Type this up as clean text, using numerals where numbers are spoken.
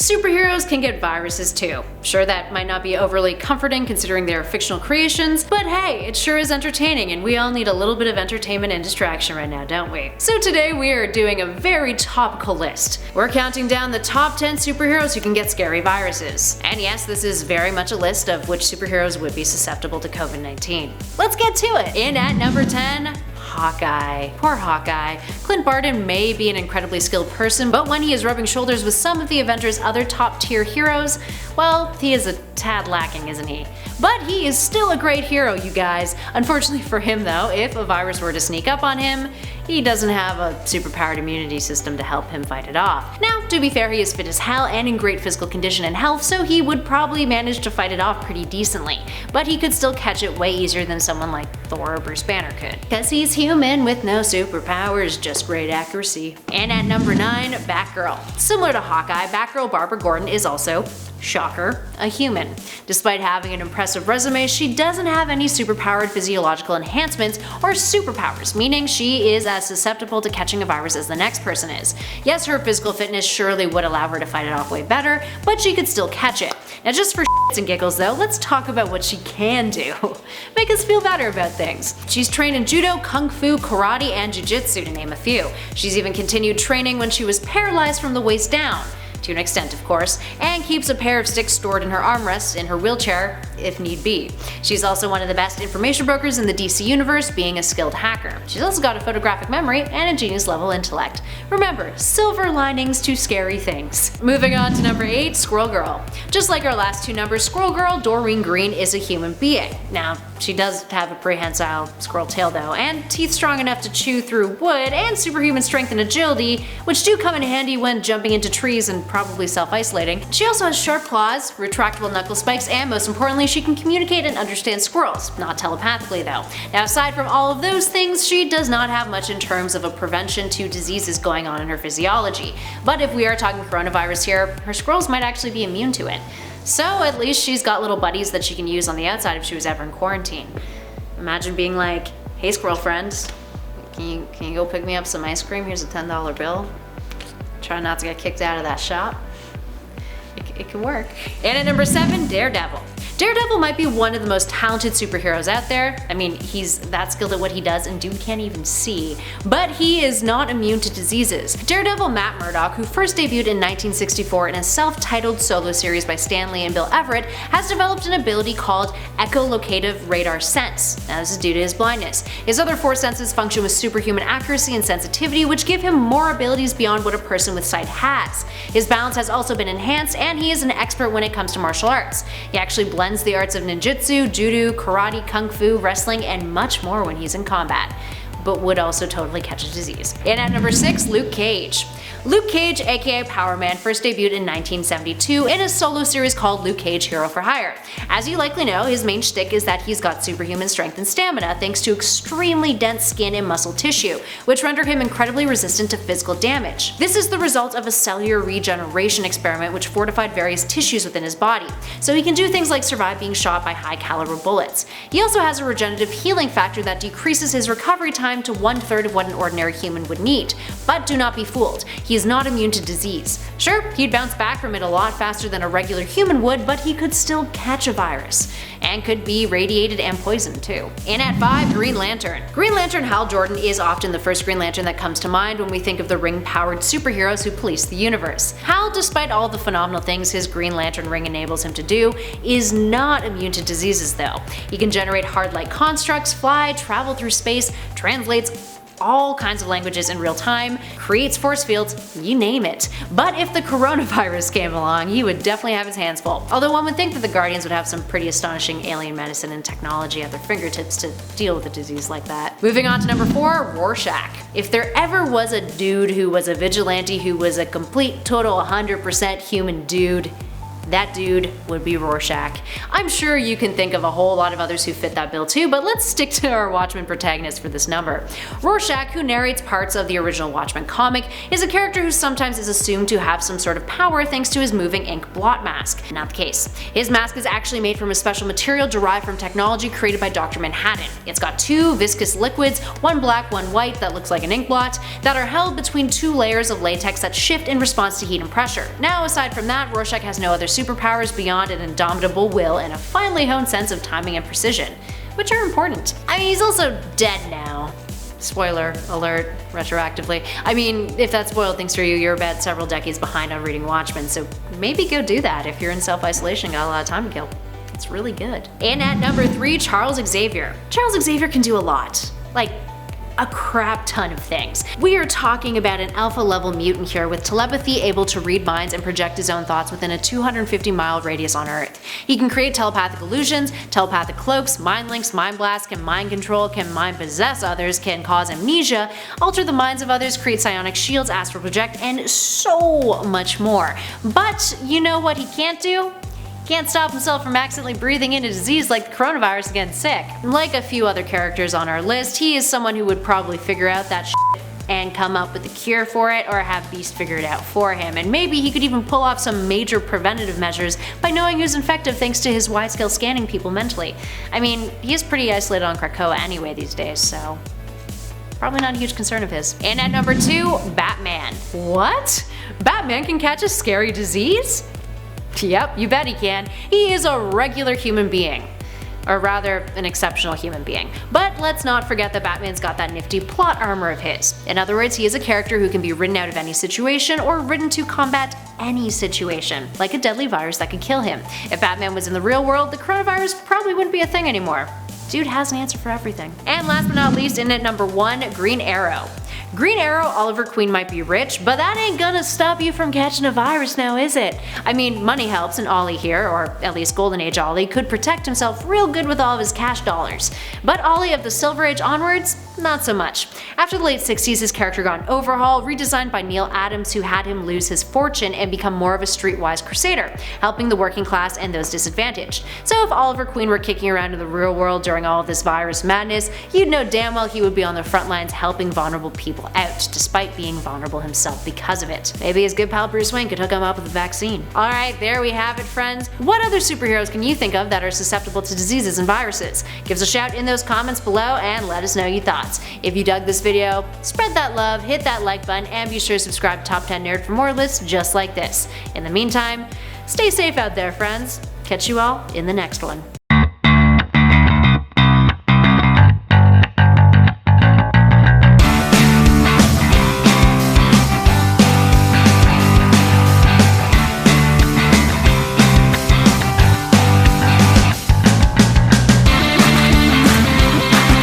Superheroes can get viruses too. Sure, that might not be overly comforting considering they're fictional creations, but hey, it sure is entertaining, and we all need a little bit of entertainment and distraction right now, don't we? So today we are doing a very topical list. We're counting down the top 10 superheroes who can get scary viruses. And yes, this is very much a list of which superheroes would be susceptible to COVID-19. Let's get to it! In at number 10, Hawkeye. Poor Hawkeye. Clint Barton may be an incredibly skilled person, but when he is rubbing shoulders with some of the Avengers' other top-tier heroes, well, he is a tad lacking, isn't he? But he is still a great hero, you guys. Unfortunately for him though, if a virus were to sneak up on him, he doesn't have a superpowered immunity system to help him fight it off. Now, to be fair, he is fit as hell and in great physical condition and health, so he would probably manage to fight it off pretty decently. But he could still catch it way easier than someone like Thor or Bruce Banner could. Cause he's human with no superpowers, just great accuracy. And at number 9, Batgirl. Similar to Hawkeye, Batgirl Barbara Gordon is also, shocker, a human. Despite having an impressive resume, she doesn't have any superpowered physiological enhancements or superpowers, meaning she is as susceptible to catching a virus as the next person is. Yes, her physical fitness surely would allow her to fight it off way better, but she could still catch it. Now just for shits and giggles though, let's talk about what she can do. Make us feel better about things. She's trained in judo, kung fu, karate, and jiu-jitsu to name a few. She's even continued training when she was paralyzed from the waist down. To an extent, of course, and keeps a pair of sticks stored in her armrests in her wheelchair if need be. She's also one of the best information brokers in the DC universe, being a skilled hacker. She's also got a photographic memory and a genius level intellect. Remember, silver linings to scary things. Moving on to number 8, Squirrel Girl. Just like our last two numbers, Squirrel Girl Doreen Green is a human being. Now, she does have a prehensile squirrel tail though, and teeth strong enough to chew through wood, and superhuman strength and agility, which do come in handy when jumping into trees and probably self-isolating. She also has sharp claws, retractable knuckle spikes, and most importantly, she can communicate and understand squirrels, not telepathically though. Now aside from all of those things, she does not have much in terms of a prevention to diseases going on in her physiology. But if we are talking coronavirus here, her squirrels might actually be immune to it. So at least she's got little buddies that she can use on the outside if she was ever in quarantine. Imagine being like, hey squirrel friends, can you go pick me up some ice cream? Here's a $10 bill. Try not to get kicked out of that shop. It can work. And at number 7, Daredevil. Daredevil might be one of the most talented superheroes out there. I mean, he's that skilled at what he does and dude can't even see. But he is not immune to diseases. Daredevil Matt Murdock, who first debuted in 1964 in a self-titled solo series by Stan Lee and Bill Everett, has developed an ability called echolocative radar sense. Now this is due to his blindness. His other 4 senses function with superhuman accuracy and sensitivity, which give him more abilities beyond what a person with sight has. His balance has also been enhanced, and he is an expert when it comes to martial arts. He actually blends the arts of ninjutsu, judo, karate, kung fu, wrestling, and much more when he's in combat, but would also totally catch a disease. And at number 6, Luke Cage. Luke Cage, aka Power Man, first debuted in 1972 in a solo series called Luke Cage Hero for Hire. As you likely know, his main shtick is that he's got superhuman strength and stamina thanks to extremely dense skin and muscle tissue, which render him incredibly resistant to physical damage. This is the result of a cellular regeneration experiment which fortified various tissues within his body, so he can do things like survive being shot by high caliber bullets. He also has a regenerative healing factor that decreases his recovery time to 1/3 of what an ordinary human would need. But do not be fooled. He is not immune to disease. Sure, he'd bounce back from it a lot faster than a regular human would, but he could still catch a virus. And could be radiated and poisoned too. And at 5, Green Lantern. Green Lantern Hal Jordan is often the first Green Lantern that comes to mind when we think of the ring-powered superheroes who police the universe. Hal, despite all the phenomenal things his Green Lantern ring enables him to do, is not immune to diseases though. He can generate hard-like constructs, fly, travel through space, translates all kinds of languages in real time, creates force fields, you name it. But if the coronavirus came along, he would definitely have his hands full. Although one would think that the Guardians would have some pretty astonishing alien medicine and technology at their fingertips to deal with a disease like that. Moving on to number 4, Rorschach. If there ever was a dude who was a vigilante who was a complete, total, 100% human dude, That dude would be Rorschach. I'm sure you can think of a whole lot of others who fit that bill too, but let's stick to our Watchmen protagonist for this number. Rorschach, who narrates parts of the original Watchmen comic, is a character who sometimes is assumed to have some sort of power thanks to his moving ink blot mask. Not the case. His mask is actually made from a special material derived from technology created by Dr. Manhattan. It's got two viscous liquids, one black, one white, that looks like an ink blot, that are held between two layers of latex that shift in response to heat and pressure. Now, aside from that, Rorschach has no other superpowers beyond an indomitable will and a finely honed sense of timing and precision, which are important. I mean, he's also dead now. Spoiler alert, retroactively. I mean, if that spoiled things for you, you're about several decades behind on reading Watchmen, so maybe go do that if you're in self-isolation and got a lot of time to kill. It's really good. And at number 3, Charles Xavier. Charles Xavier can do a lot. Like, a crap ton of things. We are talking about an alpha level mutant here with telepathy, able to read minds and project his own thoughts within a 250-mile radius on Earth. He can create telepathic illusions, telepathic cloaks, mind links, mind blasts, can mind control, can mind possess others, can cause amnesia, alter the minds of others, create psionic shields, astral project, and so much more. But you know what he can't do? Can't stop himself from accidentally breathing in a disease like the coronavirus and getting sick. Like a few other characters on our list, he is someone who would probably figure out that shit and come up with a cure for it, or have Beast figure it out for him, and maybe he could even pull off some major preventative measures by knowing who's infected thanks to his wide-scale scanning people mentally. I mean, he is pretty isolated on Krakoa anyway these days, so probably not a huge concern of his. And at number 2, Batman. What? Batman can catch a scary disease? Yep, you bet he can. He is a regular human being. Or rather, an exceptional human being. But let's not forget that Batman's got that nifty plot armor of his. In other words, he is a character who can be ridden out of any situation or ridden to combat any situation, like a deadly virus that could kill him. If Batman was in the real world, the coronavirus probably wouldn't be a thing anymore. Dude has an answer for everything. And last but not least, in at number 1, Green Arrow. Green Arrow, Oliver Queen might be rich, but that ain't gonna stop you from catching a virus now, is it? I mean, money helps, and Ollie here, or at least Golden Age Ollie, could protect himself real good with all of his cash dollars. But Ollie of the Silver Age onwards, not so much. After the late 60s, his character got an overhaul, redesigned by Neil Adams, who had him lose his fortune and become more of a streetwise crusader, helping the working class and those disadvantaged. So if Oliver Queen were kicking around in the real world during all of this virus madness, you'd know damn well he would be on the front lines helping vulnerable people out, despite being vulnerable himself because of it. Maybe his good pal Bruce Wayne could hook him up with a vaccine. Alright, there we have it, friends. What other superheroes can you think of that are susceptible to diseases and viruses? Give us a shout in those comments below and let us know your thoughts. If you dug this video, spread that love, hit that like button, and be sure to subscribe to Top 10 Nerd for more lists just like this. In the meantime, stay safe out there, friends. Catch you all in the next one.